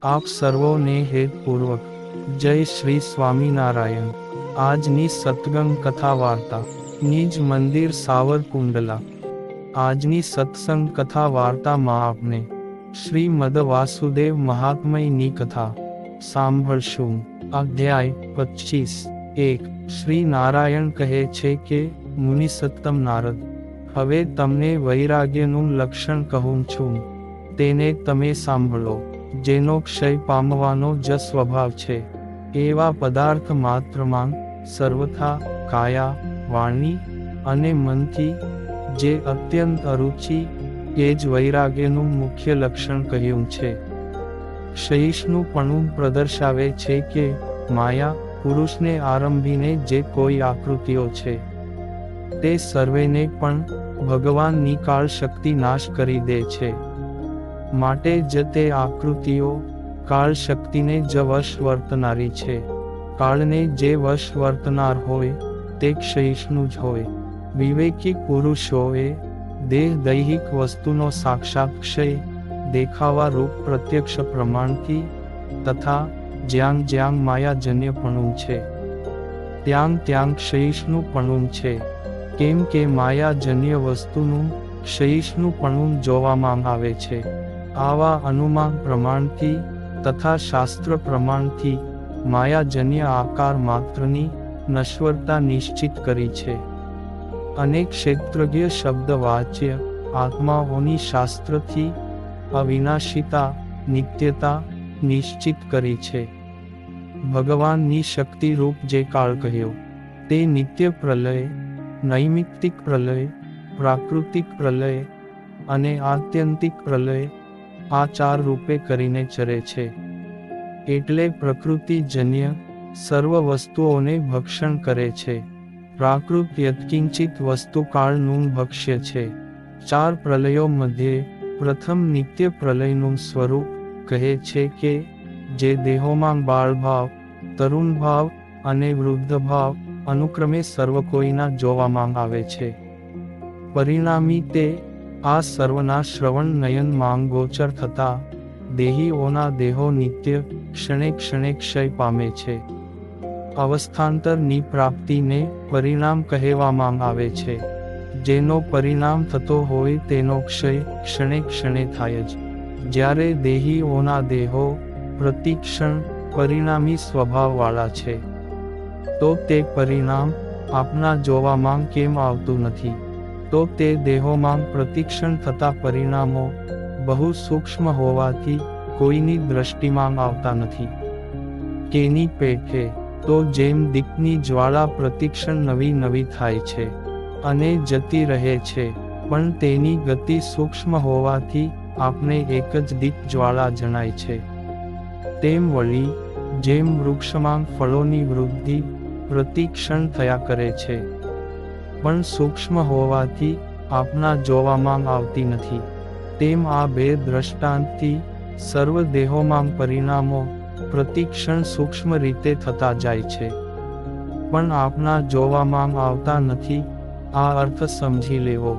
આપ સર્વોને હેતપૂર્વક જય શ્રી સ્વામિનારાયણ। આજની સત્સંગ કથા વાર્તા નિજ મંદિર સાવરકુંડલા। આજની સત્સંગ કથા વાર્તામાં આપણે શ્રીમદ વાસુદેવ મહાત્મ્યની કથા સાંભળશું। અધ્યાય 25। શ્રી નારાયણ કહે છે કે મુનિસત્તમ નારદ, હવે તમને વૈરાગ્યનું લક્ષણ કહું છું, તેને તમે સાંભળો। જેનો ક્ષય પામવાનો જ સ્વભાવ છે, એવા પદાર્થ માત્રમાં સર્વથા કાયા, વાણી અને મનથી જે અત્યંત અરુચિ, એ જ વૈરાગ્યનું મુખ્ય લક્ષણ કહ્યું છે। ક્ષયિષ્ણુપણું પ્રદર્શાવે છે કે માયા પુરુષને આરંભીને જે કોઈ આકૃતિઓ છે, તે સર્વેને પણ ભગવાનની કાળ શક્તિ નાશ કરી દે છે। માટે જ તે આકૃતિઓ કાળ શક્તિને જ વશ વર્તનારી છે। કાળને જે વશ વર્તનાર હોય તે ક્ષયિષ્ણુ જ હોય। વિવેકી પુરુષોએ દેહ દૈહિક વસ્તુનો સાક્ષાત ક્ષય દેખાવા રૂપ પ્રત્યક્ષ પ્રમાણથી તથા જ્યાં જ્યાં માયાજન્યપણું છે, ત્યાં ત્યાં ક્ષયિષ્ણુપણું છે, કેમ કે માયાજન્ય વસ્તુનું ક્ષયિષ્ણુપણું જોવામાં આવે છે। આવા અનુમાન પ્રમાણથી તથા શાસ્ત્ર પ્રમાણથી માયાજન્ય આકાર માત્રની નશ્વરતા નિશ્ચિત કરી છે। અને ક્ષેત્રજ્ઞ શબ્દ વાચ્ય આત્માઓની શાસ્ત્રથી અવિનાશિતા નિત્યતા નિશ્ચિત કરી છે। ભગવાનની શક્તિરૂપ જે કાળ કહ્યો, તે નિત્ય પ્રલય, નૈમિત્તિક પ્રલય, પ્રાકૃતિક પ્રલય અને આત્યંતિક પ્રલય, આ ચાર રૂપે કરીને ચરે છે। એટલે પ્રકૃતિજન્ય સર્વ વસ્તુઓને ભક્ષણ કરે છે। પ્રાકૃત યત્કિંચિત વસ્તુ કાળનું ભક્ષ્ય છે। ચાર પ્રલયો મધ્યે પ્રથમ નિત્ય પ્રલયનું સ્વરૂપ કહે છે કે જે દેહોમાં બાળભાવ, તરુણભાવ અને વૃદ્ધભાવ અનુક્રમે સર્વ કોઈના જોવામાં આવે છે। પરિણામી તે આ સર્વના શ્રવણ નયન માંગ ગોચર થતા દેહીઓના દેહો નિત્ય ક્ષણે ક્ષણે ક્ષય પામે છે। અવસ્થાંતરની પ્રાપ્તિને પરિણામ કહેવામાં આવે છે। જેનો પરિણામ થતો હોય તેનો ક્ષય ક્ષણે ક્ષણે થાય જ। જ્યારે દેહીઓના દેહો પ્રતિક્ષણ પરિણામી સ્વભાવવાળા છે, તો તે પરિણામ આપના જોવામાં કેમ આવતું નથી? તો તે દેહોમાં પ્રતિક્ષણ થતા પરિણામો બહુ સૂક્ષ્મ હોવાથી કોઈની દ્રષ્ટિમાં આવતા નથી। કેની પેઠે તો જેમ દીપની જ્વાળા પ્રતિક્ષણ નવી નવી થાય છે અને જતી રહે છે, પણ તેની ગતિ સૂક્ષ્મ હોવાથી આપને એક જ દીપ જ્વાળા જણાય છે, તેમ વળી જેમ વૃક્ષમાં ફળોની વૃદ્ધિ પ્રતિક્ષણ થયા કરે છે, પણ સૂક્ષ્મ હોવાથી આપના જોવામાં આવતી નથી, તેમ આ બે દ્રષ્ટાંતથી સર્વ દેહોમાં પરિણામો પ્રતિક્ષણ સૂક્ષ્મ રીતે થતા જાય છે, પણ આપના જોવામાં આવતા નથી। આ અર્થ સમજી લેવો।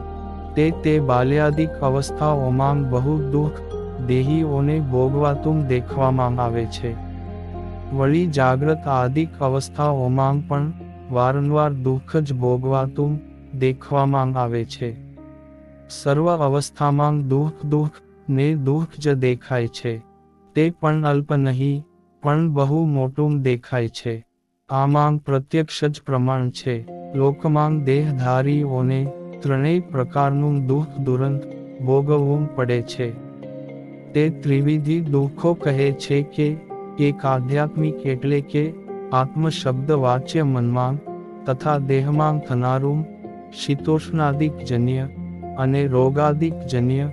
તે બાલ્યાદિક અવસ્થાઓમાં બહુ દુઃખ દેહીઓને ભોગવાતું દેખવામાં આવે છે। વળી જાગ્રત આદિક અવસ્થાઓમાં પણ વારંવાર દુઃખ જ ભોગવાતું દેખવામાં આવે છે। સર્વ અવસ્થામાં દુઃખ ને દુઃખ જ દેખાય છે, તે પણ અલ્પ નહીં પણ બહુ મોટું દેખાય છે। આમાં પ્રત્યક્ષ જ પ્રમાણ છે। લોકમાં દેહધારીઓને ત્રણેય પ્રકારનું દુઃખ તુરંત ભોગવવું પડે છે। તે ત્રિવિધ દુઃખો કહે છે કે એક આધ્યાત્મિક એટલે કે આત્મ શબ્દ વાચ્ય મનમાં તથા દેહમાં થનારું શીતોષ્ણાદિક જન્ય અને રોગાદિક જન્ય,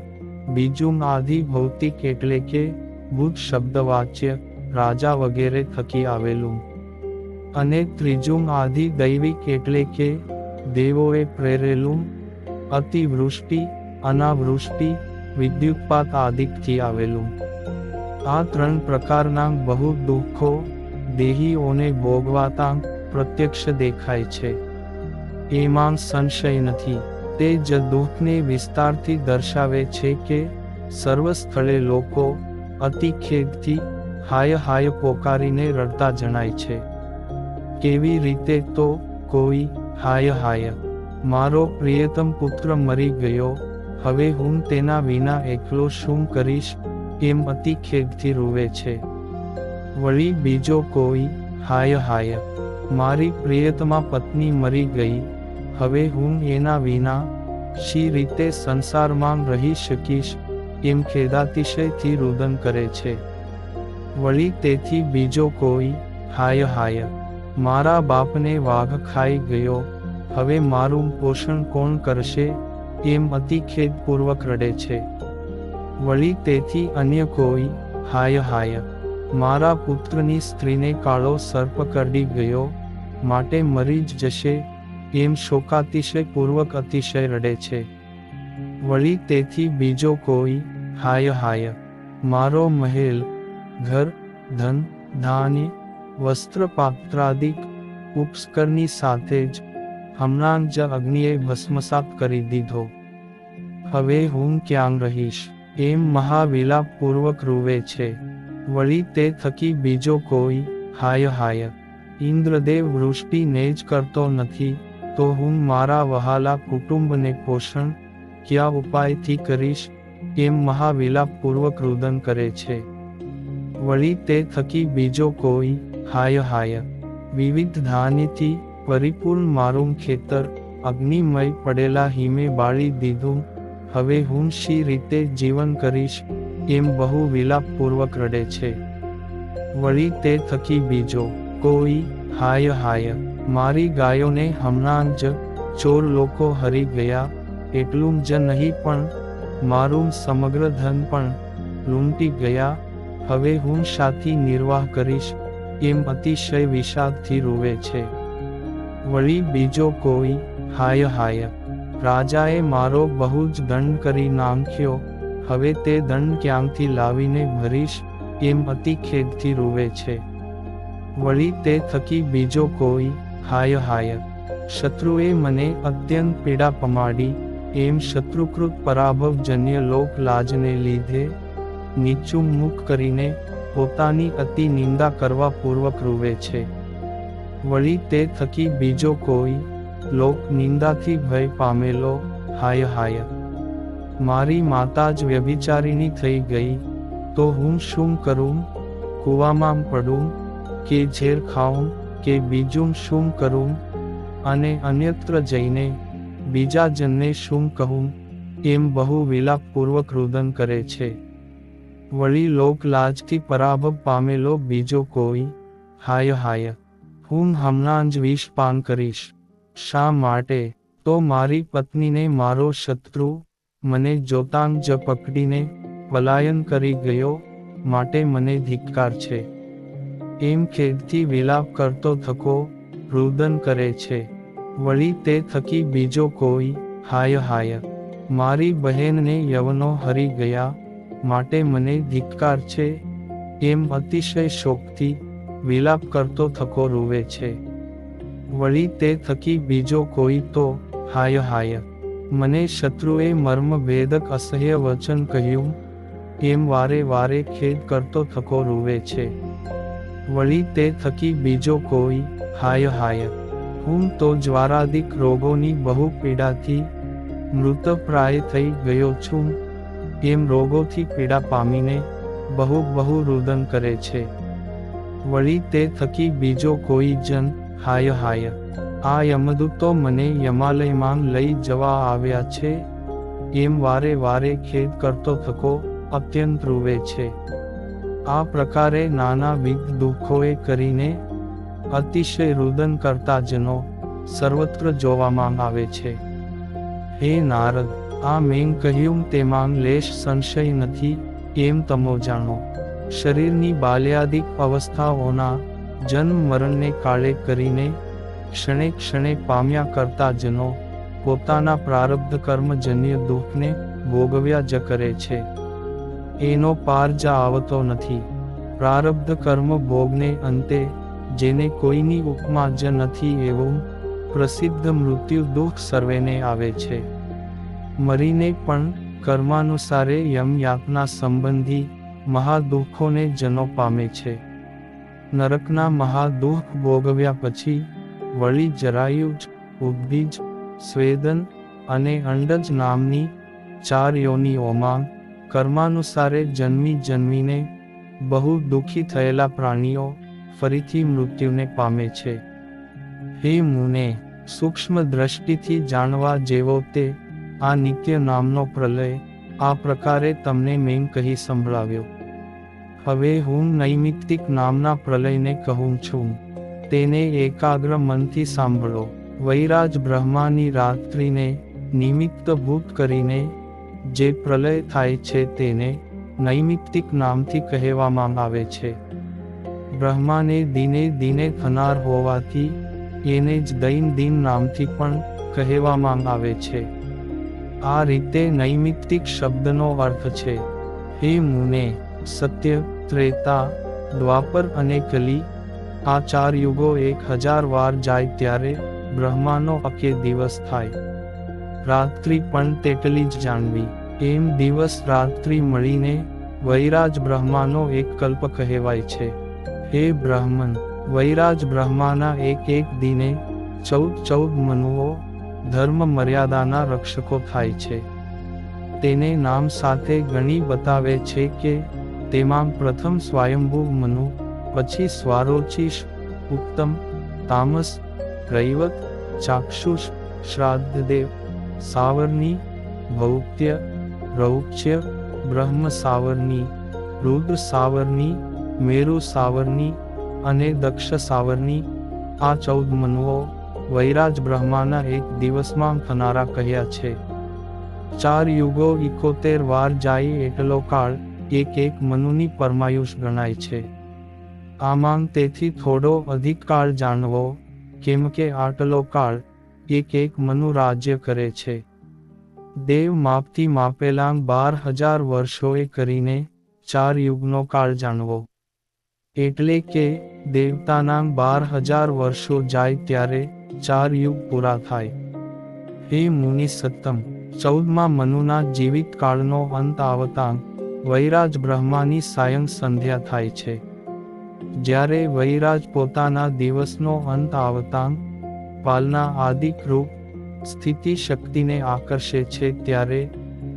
બીજું આધિ ભૌતિક એટલે કે ભૂત શબ્દ વાચ્ય રાજા વગેરે થકી આવેલું, અને ત્રીજું આધિ દૈવિક એટલે કે દેવોએ પ્રેરેલું અતિવૃષ્ટિ, અનાવૃષ્ટિ, વિદ્યુત્પાત આદિકથી આવેલું। આ ત્રણ પ્રકારના બહુ દુઃખો દેહીઓને ભોગવાતા પ્રત્યક્ષ દેખાય છે, એમાં સંશય નથી। તે જ દુઃખને વિસ્તારથી દર્શાવે છે કે સર્વ સ્થળે લોકો અતિ ખેદથી હાય હાય પોકારીને રડતા જણાય છે. કેવી રીતે? તો કોઈ હાય હાય, મારો પ્રિયતમ પુત્ર મરી ગયો, હવે હું તેના વિના એકલો શું કરીશ, એમ અતિ ખેદથી રૂવે છે. વળી બીજો કોઈ હાય હાય, મારી પ્રિયતમા પત્ની મરી ગઈ, હવે હું એના વિના શી રીતે સંસારમાં રહી શકીશ, એમ ખેદાતિશયથી રુદન કરે છે. વળી તેથી બીજો કોઈ હાય હાય, મારા બાપને વાઘ ખાઈ ગયો, હવે મારું પોષણ કોણ કરશે, એમ અતિ ખેદપૂર્વક રડે છે. વળી તેથી અન્ય કોઈ હાય હાય, મારા પુત્રની સ્ત્રીને કાળો સર્પ કરડી ગયો, માટે મરી જ જશે, એમ શોકાતિશયપૂર્વક અતિશય રડે છે. વળી તેથી બીજો કોઈ હાય હાય, મારો મહેલ, ઘર, ધન, ધાન્ય, વસ્ત્ર પાત્રાદિક ઉપસ્કરની સાથે જ હમણાં જ અગ્નિએ ભસ્મસાત કરી દીધો, હવે હું ક્યાં રહીશ, એમ મહાવિલાપપૂર્વક રૂવે છે. વળી તે થકી બીજો કોઈ હાય હાય, ઇન્દ્રદેવ વૃષ્ટિને જ કરતો નથી, તો હું મારા વહાલા કુટુંબને પોષણ કયા ઉપાયથી કરીશ, એમ મહાવિલાપપૂર્વક રુદન કરે છે. વળી તે થકી બીજો કોઈ હાય હાય, વિવિધ ધાન્યથી પરિપૂર્ણ મારું ખેતર અગ્નિમય પડેલા હિમે બાળી દીધું, હવે હું શી રીતે જીવન કરીશ, એમ બહુ વિલાપપૂર્વક રડે છે. વળી તે થકી બીજો કોઈ હાય હાય, મારી ગાયોને હમણાં જ ચોર લોકો હરી ગયા, એટલું જ નહીં પણ મારું સમગ્ર ધન પણ લૂંટી ગયા, હવે હું શાથી નિર્વાહ કરીશ, એમ અતિશય વિષાદથી રૂવે છે. વળી બીજો કોઈ હાય હાય, રાજાએ મારો બહુ જ દંડ કરી નાખ્યો, હવે તે દંડ ક્યાંથી લાવીને ભરીશ, એમ અતિ ખેદથી રૂવે છે. વળી તે થકી બીજો કોઈ હાય હાય, શત્રુએ મને અત્યંત પીડા પમાડી, એમ શત્રુકૃત પરાભવજન્ય લોક લાજને લીધે નીચું મુખ કરીને પોતાની અતિ નિંદા કરવા પૂર્વક રૂવે છે. વળી તે થકી બીજો કોઈ લોક નિંદાથી ભય પામેલો હાય હાય, મારી માતા જ વ્યભિચારીણી થઈ ગઈ, તો હું શું કરું, કૂવામાં પડું કે ઝેર ખાઉં કે બીજું શું કરું, અને અન્યત્ર જઈને બીજા જનને શું કહું, એમ બહુ વિલાપપૂર્વક રુદન કરે છે. વળી લોકલાજથી પરાભવ પામેલો બીજો કોઈ હાય હાય, હું હમણાં જ વિષ પાન કરીશ. શા માટે? તો મારી પત્નીને મારો શત્રુ મને જોતાં જ પકડીને પલાયન કરી ગયો, માટે મને ધિક્કાર છે. એમ ખેદથી વિલાપ કરતો થકો રુદન કરે છે. વળી તે થકી બીજો કોઈ હાય હાય, મારી બહેનને યવનો હરી ગયા, માટે મને ધિક્કાર છે, એમ અતિશય શોકથી વિલાપ કરતો થકો રૂવે છે. વળી તે થકી બીજો કોઈ તો હાય હાય, મને શત્રુએ મર્મભેદક અસહ્ય વચન કહ્યું, એમ વારે વારે ખેદ કરતો થકો રૂવે છે. વળી તે થકી બીજો કોઈ હાય હાય, હું તો જ્વારાદિક રોગોની બહુ પીડાથી મૃતપ્રાય થઈ ગયો છું, એમ રોગોથી પીડા પામીને બહુ બહુ રુદન કરે છે. વળી તે થકી બીજો કોઈ જન હાય હાય, આ યમદૂતો મને યમાલયમાં લઈ જવા આવ્યા છે, એમ વારે વારે ખેદ કરતો થકો અત્યંત રૂવે છે. આ પ્રકારે નાનાવિધ દુઃખોએ કરીને અતિશય રુદન કરતા જનો સર્વત્ર જોવામાં આવે છે. હે નારદ, આ મેં કહ્યું તેમાં લેશ સંશય નથી, એમ તમો જાણો. શરીરની બાલ્યાદિક અવસ્થાઓના જન્મ મરણને કાળે કરીને ક્ષણે ક્ષણે પામ્યા કરતા જનો પોતાના પ્રારબ્ધ કર્મજન્ય દુઃખને ભોગવ્યા જ કરે છે. એનો પાર જ આવતો નથી. પ્રારબ્ધ કર્મ ભોગને અંતે જેને કોઈની ઉપમા જ નથી એવું પ્રસિદ્ધ મૃત્યુ દુઃખ સર્વેને આવે છે. મરીને પણ કર્માનુસારે યમ યાતના સંબંધી મહાદુઃખોને જનો પામે છે. નરકના મહાદુઃખ ભોગવ્યા પછી વળી જરાયુજ, ઉદ્ભીજ, સ્વેદન અને અંડજ નામની 4 યોનિઓમાં કર્માનુસારે જન્મી જન્મીને બહુ દુઃખી થયેલા પ્રાણીઓ ફરીથી મૃત્યુને પામે છે. હે મુને, સૂક્ષ્મ દ્રષ્ટિથી જાણવા જેવો તે આ નિત્ય નામનો પ્રલય આ પ્રકારે તમને મેં કહી સંભળાવ્યો. હવે હું નૈમિત્તિક નામના પ્રલયને કહું છું. તેને એકાગ્ર મનથી સાંભળો. વૈરાજ બ્રહ્માની રાત્રિને નિમિત્તભૂત કરીને જે પ્રલય થાય છે તેને નૈમિત્તિક નામથી કહેવામાં આવે છે. બ્રહ્માને દિને દિને થનાર હોવાથી એને જ દૈનંદિન નામથી પણ કહેવામાં આવે છે. આ રીતે નૈમિત્તિક શબ્દનો અર્થ છે. હે મુને, સત્ય, ત્રેતા, દ્વાપર અને કલી આ 4 યુગો 1000 વાર જાય ત્યારે બ્રહ્માનો અકે દિવસ થાય. રાત્રિ પણ તેટલી જ જાણવી. એમ દિવસ રાત્રિ મળીને વૈરાજ બ્રહ્માનો એક કલ્પ કહેવાય છે. હે બ્રહ્મન, વૈરાજ બ્રહ્માના એક દિને 14 મનુઓ ધર્મ મર્યાદાના રક્ષકો થાય છે. તેને નામ સાથે ગણી બતાવે છે કે તેમાં પ્રથમ સ્વયંભૂ મનુ, પછી સ્વારોચિષ, ઉત્તમ, તામસ, રૈવત, ચાક્ષુષ, શ્રાદ્ધદેવ, સાવર્ણી, ભૌત્ય, રૌચ્ય, બ્રહ્મ સાવર્ણી, રુદ્ર સાવર્ણી, મેરુ સાવર્ણી અને દક્ષ સાવર્ણી આ 14 મનુઓ વૈરાજ બ્રહ્માના એક દિવસમાં થનારા કહ્યા છે. 4 યુગો 71 વાર જાય એટલો કાળ એક મનુની પરમાયુષ ગણાય છે. આમાં તેથી થોડો અધિક કાળ જાણવો, કેમ કે આટલો કાળ એક મનુ રાજ્ય કરે છે. દેવ માપથી માપેલા 12,000 વર્ષોએ કરીને 4 યુગનો કાળ જાણવો. એટલે કે દેવતાના 12,000 વર્ષો જાય ત્યારે 4 યુગ પૂરા થાય. હે મુનિ સત્તમ, 14મા મનુના જીવિત કાળનો અંત આવતાં વૈરાજ બ્રહ્માની સાયં સંધ્યા થાય છે. જ્યારે વૈરાજ પોતાના દિવસનો અંત આવતાં પાલના આદિક રૂપ સ્થિતિ શક્તિને આકર્ષે છે ત્યારે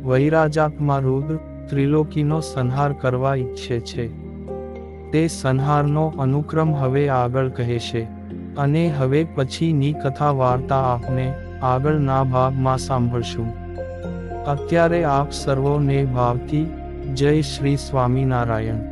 વૈરાજાત્મા રુદ્ર ત્રિલોકીનો સંહાર કરવા ઈચ્છે છે. તે સંહારનો અનુક્રમ હવે આગળ કહેશે, અને હવે પછીની કથા વાર્તા આપને આગળના ભાગમાં સાંભળશું. અત્યારે આપ સર્વોને ભાવથી જય શ્રી સ્વામિનારાયણ.